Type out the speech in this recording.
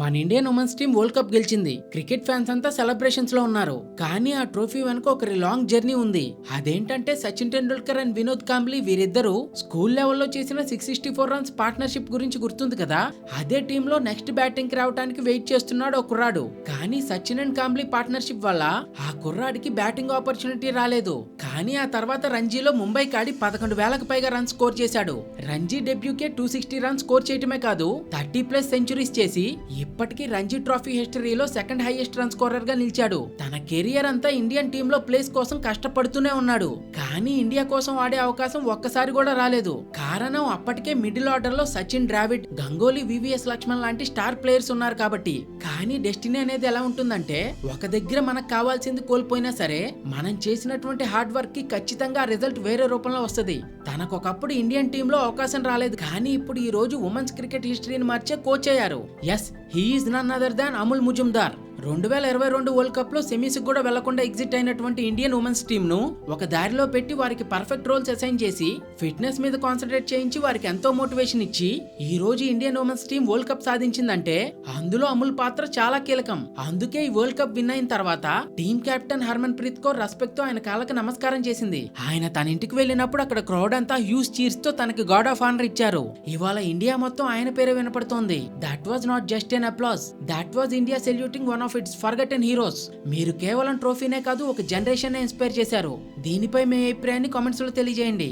మన Indian women's team world cup గెలిచింది. Cricket fans అంతా సెలబ్రేషన్స్ లో ఉన్నారు. కానీ ఆ ట్రోఫీ వెనుక ఒక లాంగ్ జర్నీ ఉంది. అదేంటంటే సచిన్ టెండూల్కర్ అండ్ వినోద్ కాంబ్లీ వీరిద్దరూ స్కూల్ లెవెల్లో చేసిన 664 రన్స్ పార్ట్నర్షిప్ గురించి గుర్తుంది కదా. అదే టీమ్ లో నెక్స్ట్ బ్యాటింగ్ కి రావడానికి వెయిట్ చేస్తున్నాడు ఒక కుర్రాడు. కానీ సచిన్ అండ్ కాంబ్లీ పార్ట్నర్షిప్ వల్ల ఆ కుర్రాడికి బ్యాటింగ్ ఆపర్చునిటీ రాలేదు. కానీ ఆ తర్వాత రంజీలో ముంబై కాడి 11,000కు పైగా రన్స్ స్కోర్ చేశాడు. రంజీ డెబ్యూకే 260 రన్స్ స్కోర్ చేయటమే కాదు 30+ సెంచరీస్ చేసి ఇప్పటికీ రంజీ ట్రోఫీ హిస్టరీలో సెకండ్ హైయెస్ట్ రన్ స్కోరర్ గా నిలిచాడు. తన కెరియర్ అంతా ఇండియన్ టీమ్ లో ప్లేస్ కోసం కష్టపడుతూనే ఉన్నాడు. కానీ ఇండియా కోసం ఆడే అవకాశం ఒక్కసారి కూడా రాలేదు. కారణం అప్పటికే మిడిల్ ఆర్డర్ లో సచిన్, ద్రావిడ్, గంగోలీ, వివిఎస్ లక్ష్మణ్ లాంటి స్టార్ ప్లేయర్స్ ఉన్నారు కాబట్టి. కానీ డెస్టినీ అనేది ఎలా ఉంటుందంటే ఒక దగ్గర మనకు కావాల్సింది కోల్పోయినా సరే మనం చేసినటువంటి హార్డ్ వర్క్ కి ఖచ్చితంగా రిజల్ట్ వేరే రూపంలో వస్తుంది. తనకొకప్పుడు ఇండియన్ టీమ్ లో అవకాశం రాలేదు. కానీ ఇప్పుడు ఈ రోజు ఉమెన్స్ క్రికెట్ హిస్టరీని మార్చే కోచ్ అయ్యారు. Yes, he is none other than Amul Mujumdar. 2022 world cup లో సెమీస్ కూడా వెళ్లకుండా ఎగ్జిట్ అయినటువంటి ఇండియన్ ఉమెన్స్ టీమ్ ను ఒక దారిలో పెట్టి వారికి పర్ఫెక్ట్ రోల్స్ అసైన్ చేసి ఫిట్నెస్ మీద కాన్సన్ట్రేట్ చేయించి వారికి ఎంతో మోటివేషన్ ఇచ్చి ఈ రోజు Indian women's team world cup సాధించిందంటే అందులో అమూల్ పాత్ర చాలా కీలకం. అందుకే ఈ వరల్డ్ కప్ విన్ అయిన తర్వాత team captain Harman Preet Kaur respect తో ఆయన కాళ్ళకి నమస్కారం చేసింది. ఆయన తన ఇంటికి వెళ్ళినప్పుడు అక్కడ క్రౌడ్ అంతా హ్యూజ్ చీర్స్ తో తనకి గాడ్ ఆఫ్ ఆనర్ ఇచ్చారు. ఇవాళ ఇండియా మొత్తం ఆయన పేరే వినపడుతోంది. That was not just an applause, that was India saluting one of its forgotten heroes. మీరు కేవలం ట్రోఫీనే కాదు ఒక జనరేషన్ ఇన్స్పైర్ చేశారు. దీనిపై మీ అభిప్రాయాన్ని కామెంట్స్ లో తెలియజేయండి.